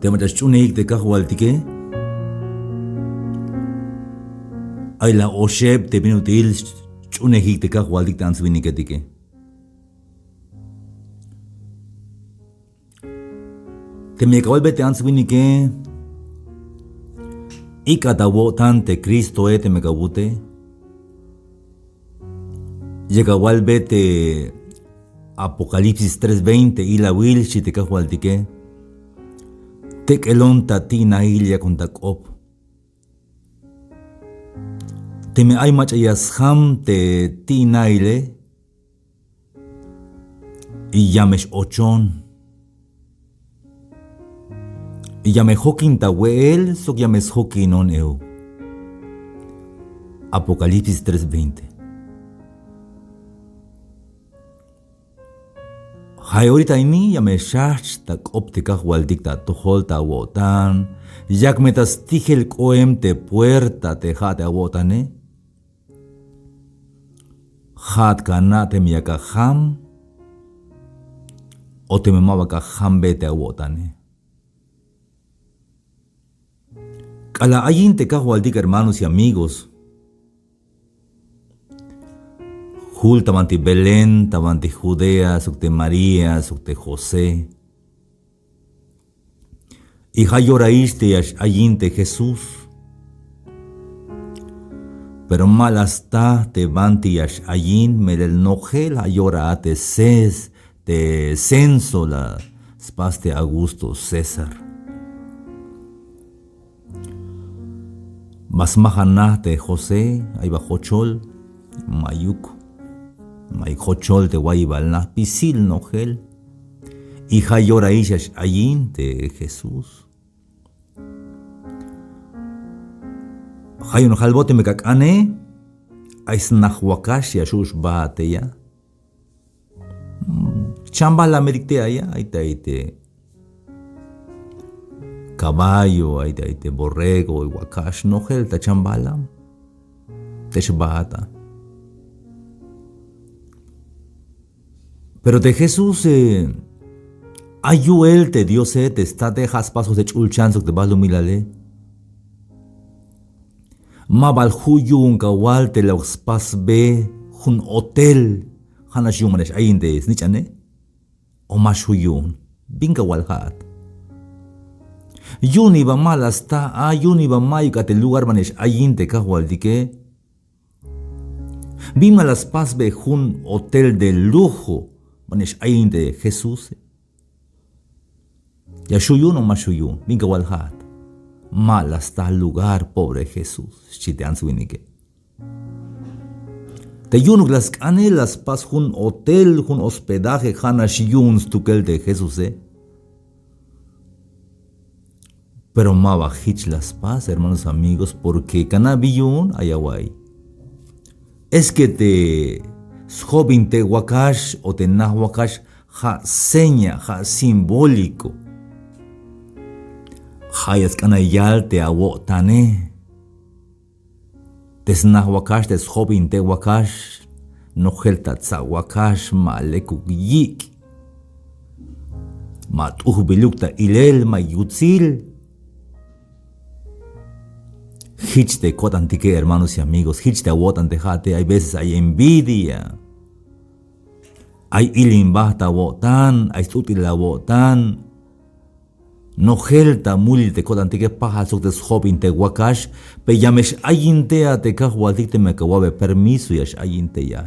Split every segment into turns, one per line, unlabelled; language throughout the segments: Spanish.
te machachunehik te kahualtike. Ay la oshep te pinutil chunehik te kahualtik tansviniketike. Te me kawalbe te ansvinike. Ikatawotan te Cristo te me kawute. Llegawalbe te Apocalipsis 3:20 y la wilchi te kahualtike. Tek elon tatina ilya kontakop. Te me ay machayasham te tinaile. Y yamesh ochon. Y yame hokin tawel, sok yames hokin on eu. Apocalipsis 3:20. Hay ahorita ini yame shach tak optica waldik ta tohol ta wotan. Yak metas tijel koem te puerta te hat a wotane. Hat kana te miyaka ham. O te memawa ka hambe te a wotane. Kala ayin te kahualdik, hermanos y amigos. Hul tamanti Belén, tamanti Judea, sukte María, sukte José. Y hayoraiste ayin te Jesús. Pero mal hasta te vanti ayin melel nogel hayora te ses te censo la spaste Augusto César. Mas mahana te José, ay bajochol, mayuk, mayjochol te guaybalna, pisil nogel, y hayora ishash ayin te Jesús. Hayon halbote me kakane, aisnahwakash yashush baate ya. Chamba la medictea ya, aite. Caballo, aite borrego, y wakash, no gel ta chambala, te shbata. Pero de Jesús, ayuel te Dios te está dejas pasos de chulchanzok de balu milale. Mabal huyun kawal te la spas be, hun hotel, hanas yumanesh ainde, snichane, o mash huyun, binga walhat. Yuni ba mal hasta yuni ba mayukate lugar manesh ayin te kahualdike. Bima las pas be un hotel de lujo manesh ayin de Jesús. Ya shuyun o mashuyun, binga walhat. Mal hasta lugar pobre Jesús, chite answinike. Te yunuk las canelas pas un hotel, un hospedaje hanash yuns tukel de Jesús. Pero ma bajich las paz, hermanos amigos, porque canabiyun ayaway. Es que te schobin te wakash o te nahwakash ha seña, ha simbólico. Hayas canayal te awotane. Tes nahwakash te schobin te wakash, no helta wakash ma lekuk yik. Ma tuhbilukta ilel ma yutzil. Hich te cotantique, hermanos y amigos, hich te awotan tejate, hay veces hay envidia, hay ilimbahta wotan, hay sutil la wotan, no gelta muli te cotantique paja sok te schobin te wakash, pe yamesh ayintea te kahualtik te mekawabe permiso yash ayintea.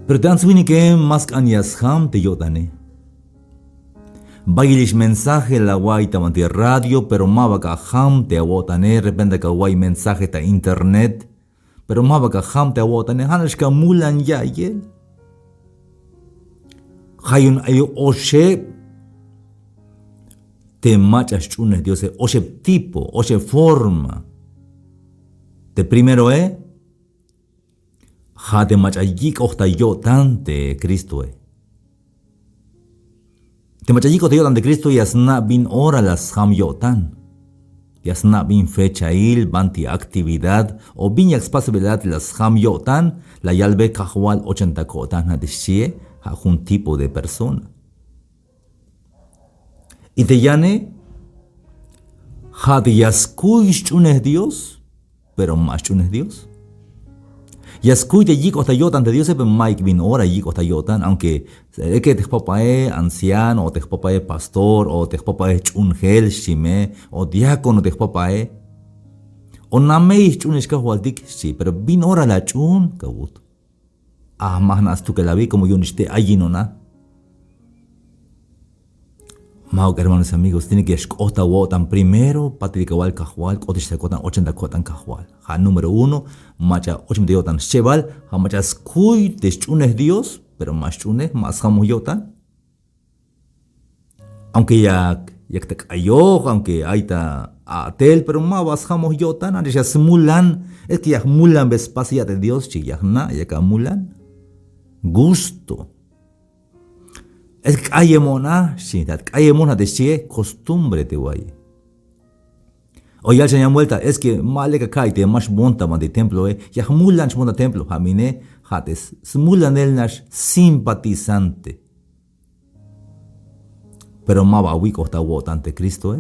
Pero te answini que más anyasham te yotane. Bailish mensaje la guay tamanti radio, pero mabaka ham te awotane, repente ka guay mensaje ta internet, pero mabaka ham te awotane, hanash ka mulan ya yel. Hayun ayo oshe te machas chunes Dios, oshe tipo, oshe forma. Te primero ha te machayik ohta yotante Cristo Te machayik ohta yotante Cristo y asna bin ora las ham yotan. Yasna bin fecha il, banti actividad, o bin responsabilidad las ham yotan, la yalbe kahual 80 kotan hadishie, a un tipo de persona. Y te llane, had yaskuy chunes Dios, pero más chunes Dios. Yaskuy de yik ota yotan de Dios, pero Mike bin ora yik ota yotan, aunque se que te papae anciano, o te papae pastor, o te papae chungel shime, o diácono te papae, o nameis chunes kahualdik, sí, pero bin ora la chun kabut. Ah, más tú que la vi como yo niste allí no na. Mau hermanos y amigos, tiene que escotar wotan primero, para que wal kahwal, otish kotan 80 kotan kahwal. Ha número 1, macha 80 yotan cheval, ha macha skuy de chunes Dios, pero más chunes, más hamu yotan. Aunque ya te cayó, aunque hay ta atel, pero más vas hamu yotan, antes ya simulan, es que ya mulan vespacia de Dios, chi ya na, ya ka mulan. Gusto. Es que hay mona, sí, hay mona de sí, costumbre te guay. Oye, al señor vuelta, es que male que cae, te más monta man de templo, ya mulan monta templo, jamine, hates, smulan el nash simpatizante. Pero más va huico está ante Cristo,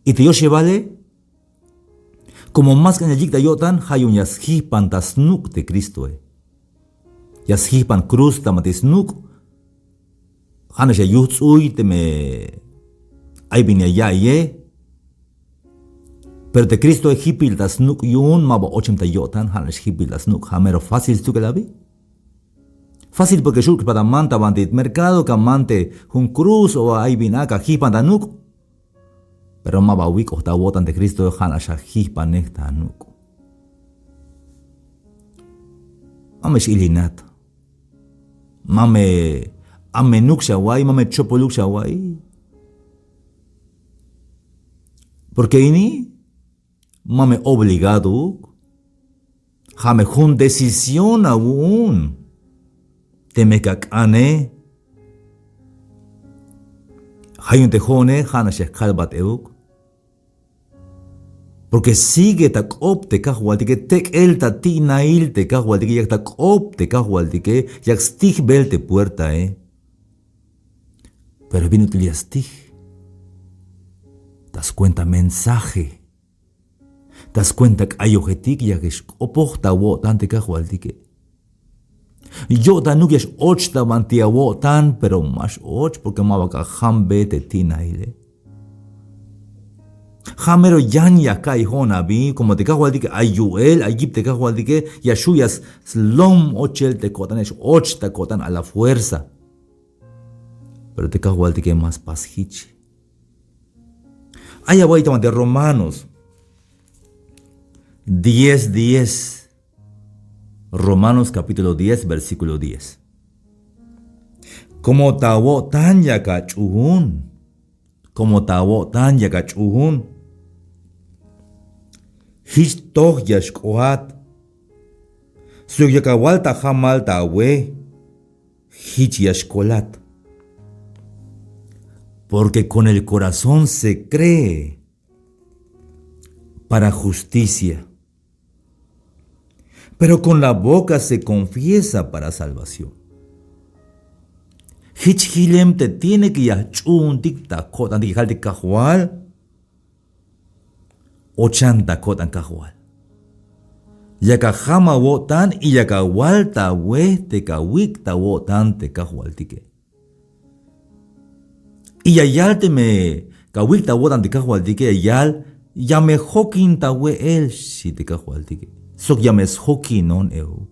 Y te yo vale, como más que en el yikta yotan, hay un yashipan tasnuk de Cristo, Yashipan cruz tamatis nuk, Hana ya yutsui te me ay bin ya ye, pero de Cristo hipil das nuk yun maba 80 yotan, Hana hipil das nuk, hamero fácil tu que la vi. Fácil porque shuk para manta bandit mercado kamante un cruz o ay bin aka hipan da nuk, pero maba wiko ta wotan de Cristo Hana ya hipan nekta nuk. Amesh ilinat. Mame amenuk shawai, mame chopoluk shawai. Porque ini mame obligado, jame jun decisión aún. Teme kakane. Hayun tejone, jana shekhalbat euk. Porque sigue ta opte kahwaltike tek el ta tinail te kahwaltike yak ta opte kahwaltike yak stig belte puerta Pero vino utiliastig. Das cuenta mensaje. Das cuenta que hay objetik yak es opochta wo tan te kahwaltike. Yo ta nuk es ochta mantia wo tan pero más och porque mabaka hambe te tinaile. Hamero yan ya kai hona bi como te kahwaldike ayuel ayip te kahwaldike yashuyas slom ochel te kotan es och te kotan a la fuerza. Pero te kahwaldike más pashichi. Aya waita de Romanos 10:10. Romanos capítulo 10 versículo 10. Como tawo tan ya kachuhun. Como tawo tan ya kachuhun. Hich toch yashkohat. Sug yakawalta hamalta we. Hich yashkolat. Porque con el corazón se cree para justicia, pero con la boca se confiesa para salvación. Hich hilem te tiene que yachun dicta kotan dikal de kahual. 80 kotan kahual. Yaka hama wotan y yaka walta we te kawikta wotan te kahual tike. Y yayalte me kawikta wotan te kahual tike yal yame hokin ta we el si te kahual tike. Sok yames hokin non eu.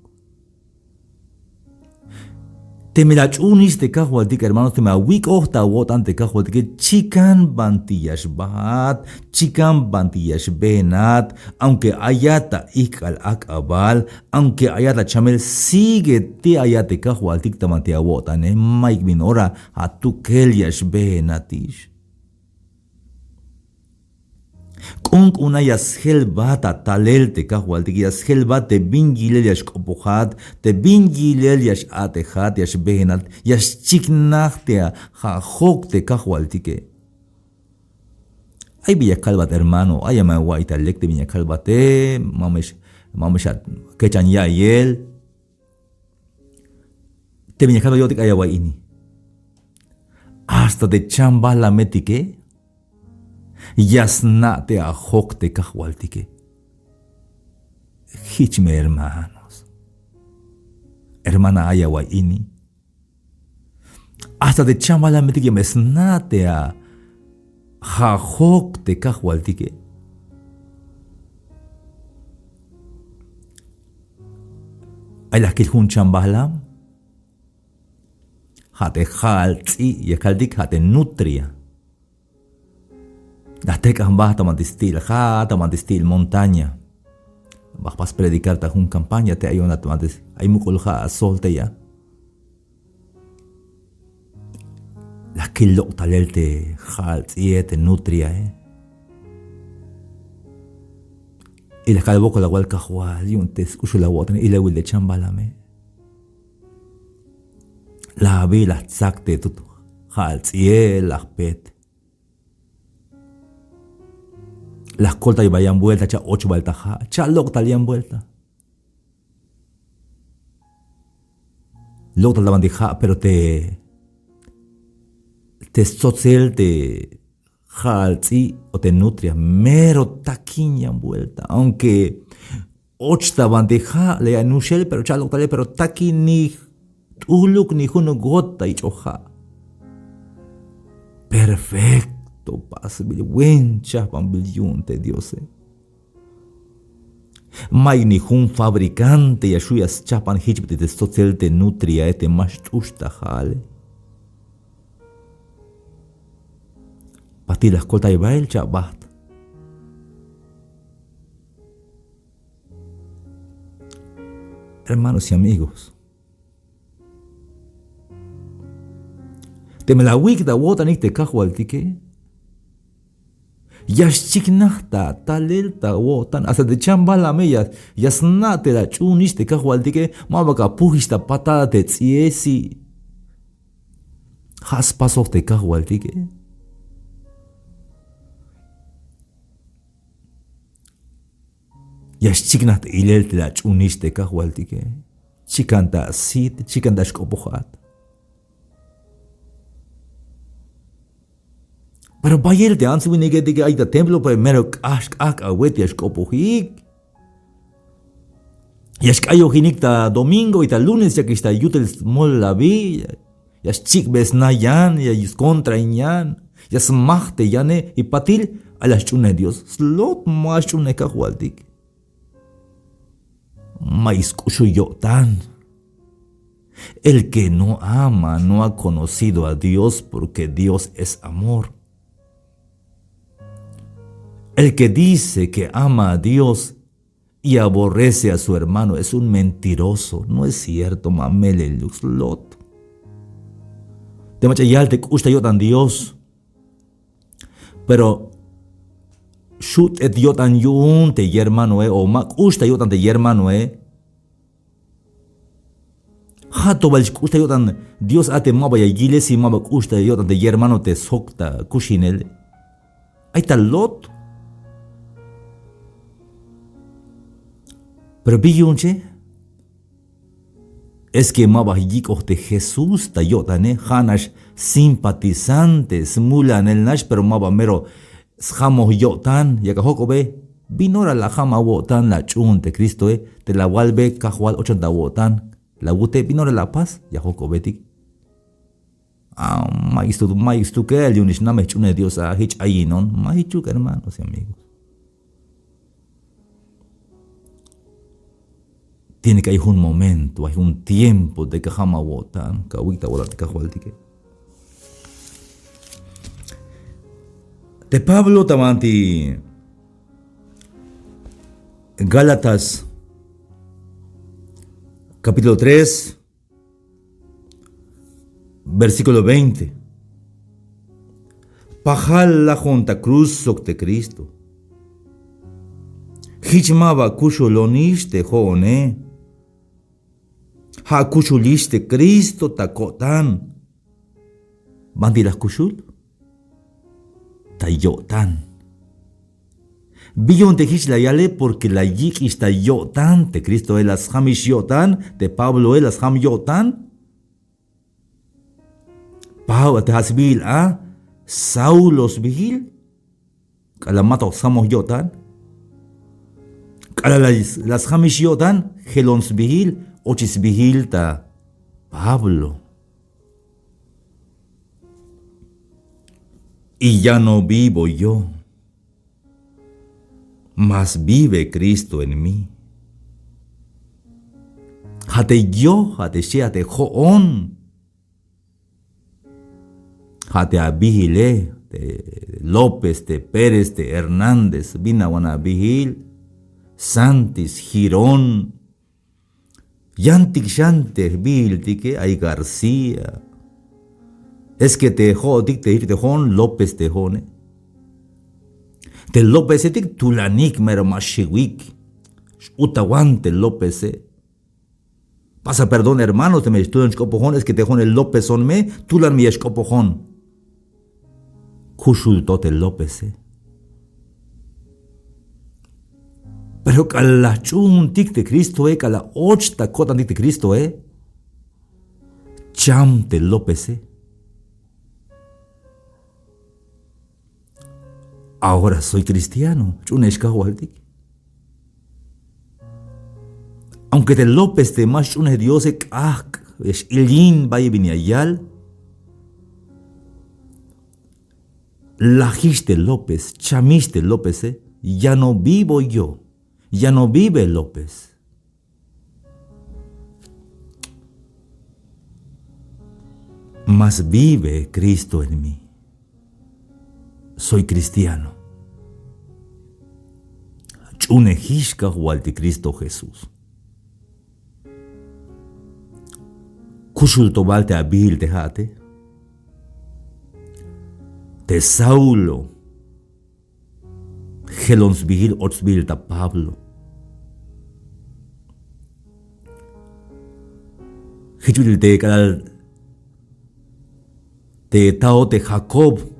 Te me la chunis te kahualtik, hermanos, te me awik ohta wotan te kahualtik, chican bantillas bahat, chican bantillas benat, aunque ayata ikal akabal, aunque ayata chamel sigue te ayate kahualtik tamantia wotan, maik minora a tu kelias benatish. Kung una yashel bata talel te kahualtik, yashel bat te bingilel yash kopuhat, te bingilel yash atehat, yash behenat, yash chiknachtea, ha hok te kahualtike. Ay Villacalbat, hermano, ay amaguaita lecte Villacalbate, mamesh quechan ya y él. Te Villacalba yo te cayaguaini. Hasta de chamba la metique. Yasna te ajok te cajualtique. Hichme hermanos. Hermana ayaguaini. Hasta de chamba la metique mesna te a jajok te cajualtique. Ay la kilhun chambalam. Hate jaltzi y caldic hate nutria. La teca basta mantistil, jata mantistil montaña. Vas predicar ta un campaña te hay una tomates, hay mucolja solte ya. La kilo talelte jaltzi te nutria Y la calvo con la huelca jual y un te escucho la bota y le will de chambalame. La vi la zacte tutu, jaltzie la pet. Las cortas y vayan vuelta, cha 8 vueltas, cha loc talían vuelta. Loc tal bandija, pero te social te jaltzi o te nutria, mero taquiñan vuelta. Aunque 8 bandija le anuncié, pero cha loc talía, pero taqui ni uluk ni uno gota y choja. Perfecto. Pasa buen chapan bilyunte Dios. Mai ni un fabricante y ayuyas chapan hitchbit de social te nutria te más chusta jale. Pati la escolta y bail chabat. Hermanos y amigos. Te me la wik da wota ni te cajo al tique. Yashchiknahta talelta wotan hasta de chamba la meya yasnate la chuniste cajualtique mabaka pujista patada te tsiesi has paso te cajualtique Yashchiknahta ilelte la chuniste cajualtique chikanta sit chikanta shkopuhat. Pero vaya el te ansi winige diga ay da templo pa mero ask ak awet yashkopuhik. Yashkayo hinikta domingo y ta lunes ya que está yutel mol la vi. Yashchik besna yan ya yus contra yan. Yasmachte yane y patil a las chune Dios. Slot más chune kahualtik. Maiskushu yo tan. El que no ama no ha conocido a Dios porque Dios es amor. El que dice que ama a Dios y aborrece a su hermano es un mentiroso. No es cierto, mamele luxlot. Te machayal te gusta yo tan Dios. Pero shoot et yo tan yun te hermano o ma gusta yo tan te hermano Hato bal gusta yo tan Dios ate maba ya giles y maba gusta yo tan te hermano te sokta kushinel. Hay tal lot. Pero biyunche es que mabajik de Jesús tayotane hanash simpatizantes mulan el nash pero maba mero schamo yotan yakahokobe binora la jama wotan la chunte Cristo te la walbe kahual 80 wotan la bute binora la paz yahokobetik maistu que el unish na me chune Dios a hich ayinon maichu hermanos y amigos. Tiene que hay un momento, hay un tiempo de que jama wotan, que ahorita volar te cajualtique. De Pablo tamanti Gálatas capítulo 3 versículo 20. Pajal la junta cruz socte Cristo. Hichmaba kusho loniste jone. Ha kushuliste Cristo takotan. Bandilas kushul. Tayotan. Bion te hich la yale porque la yik ista yotan, te Cristo las hamish yotan, te Pablo las ham yotan. Pau te hasbil a Saulos bihil. Kalamato samos yotan. Kala las hamish yotan, helons bihil, ochis bihil ta Pablo. Y ya no vivo yo, mas vive Cristo en mí. Hate yo, hate sheate joon. Hate abihile, te López, te Pérez, te Hernández, Binawana Bihil, Santis, Girón, Yantik Shanter, Bil, tique, ay García. Es que te jodik te ir te hon López te jone. Te López etik tulanik mero mashiwik. Utaguante López. Pasa perdón hermanos, te me estudian escopojón, es que te jone López son me, tulan mi escopojón. Kushultote López. Pero cala chun tik de Cristo cala ochta kotan tik de Cristo cham te López. Ahora soy cristiano. Aunque te López te más un Dios es ilin vaya viniayal. Lajiste López, chamiste López, ya no vivo yo, ya no vive López. Mas vive Cristo en mí. Soy cristiano. Chunejishka hualti Cristo Jesús. Kushulto valte abil tejate. Te Saulo. Helons vigil otsbil ta Pablo. Hichul te kadal. Te tao te Jacob.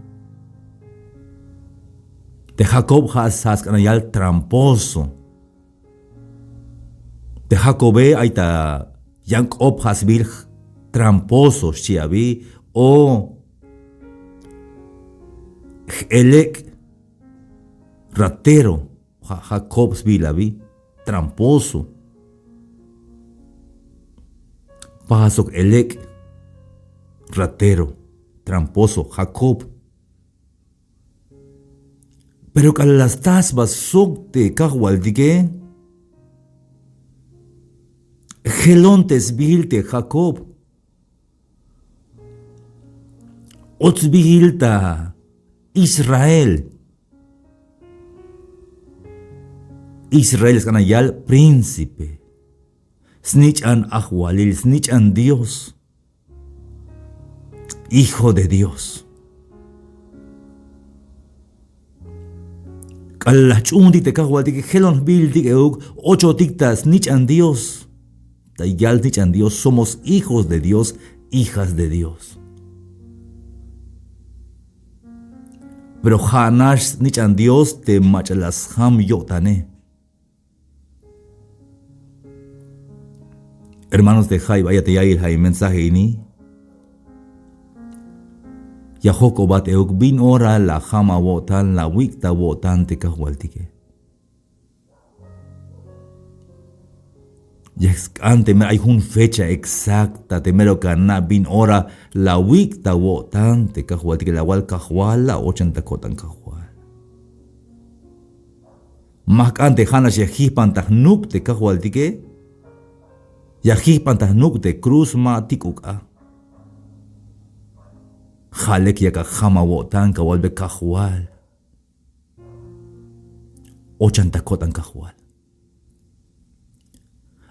De Jacob has canayal tramposo. De Jacobe aita Jacob has bil tramposo shiabi o elek ratero Jacob bilabi tramposo. Pasok elek ratero tramposo Jacob. Pero que las tasbas sokte kahualdike, gelontes bilte Jacob, ots bilta Israel. Israel es canayal príncipe, snich an ahualil, snich an Dios, hijo de Dios. Kalachun te kahualti que helon bil dik eug, 8 dictas nich an Dios. Tayal nich an Dios, somos hijos de Dios, hijas de Dios. Pero hanash nich an Dios te machalas ham yotane. Hermanos de Jai, vaya te yail hay mensaje ini. Yahoko bat euk bin ora la jama wotan la wikta wotan te kahualtike. Ante me hay una fecha exacta te mero kana bin ora la wikta wotan te kahualtike la wal kahual la 80 kotan kahual. Mak ante hana yahipan tahnuk te kahualtike. Yahipan tahnuk te cruz ma tikuka. Jalek yaka jama wotan kawalbe kahual. 80 kotan kahual.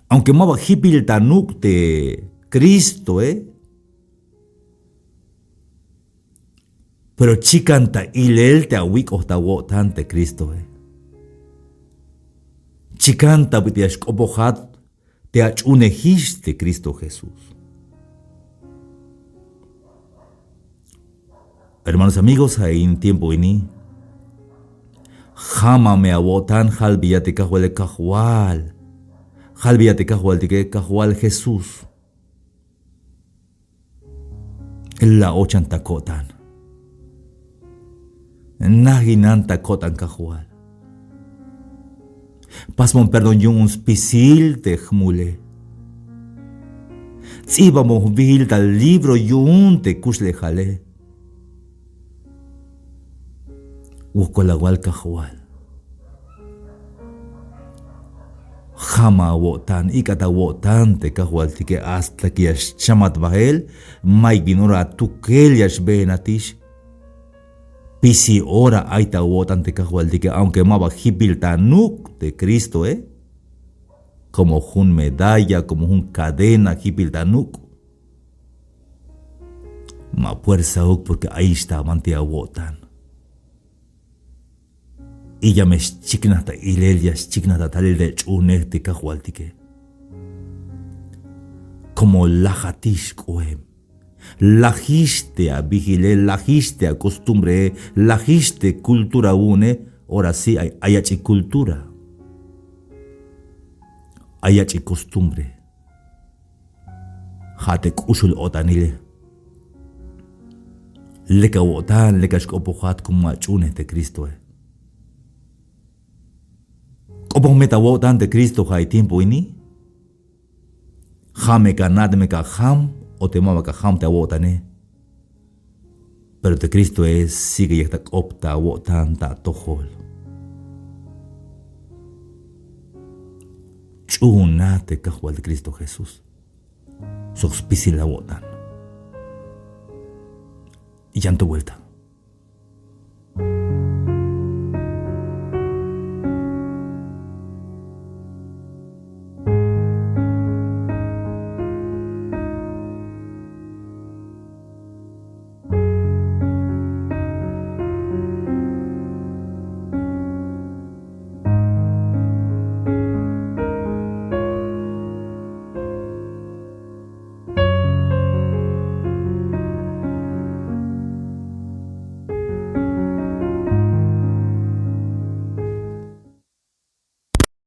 Aunque maba hipil tanuk de Cristo, pero chicanta ilel te awik ohta wotan te Cristo, Chicanta bitiash obohat te achunehiste Cristo Jesús. Hermanos amigos, ahí en tiempo ini, Jama me abotan halbiyate kahuele kahual. Halbiyate kahual tike kahual Jesús. La ochan takotan. Naginan takotan kahual. Pasmon perdon yung un spisil te jmule. Tzibamos vil tal libro yung te kusle jale. Ukolawal kahual. Jama wotan ikata wotan te kahual tike hasta que yash chamat bahel mai ginora tukel yash benatish. Pisi ora aita wotan te kahual tike aunque maba hipil tanuk de Cristo como un medalla, como un cadena hipil tanuk. Ma fuerza ok porque ahí está mantia wotan. Y ya me chiknata ilelia chiknata tal de chunete kahualtike. Como lajatish koem. Lajiste a vigile, lajiste a costumbre, lajiste cultura une, ahora sí hay cultura. Hay costumbre. Jate kushul otanile. Leka wotan, leka shkopohat como achune de Cristo. ¿Cómo me tawó tan de Cristo hay tiempo ini? Jame canad me cajam o te mama cajam te awotane. Pero de Cristo sigue y está opta wotan ta tojol. Chuna te cajual de Cristo Jesús. Sospisi la wotan. Y ya en tu vuelta.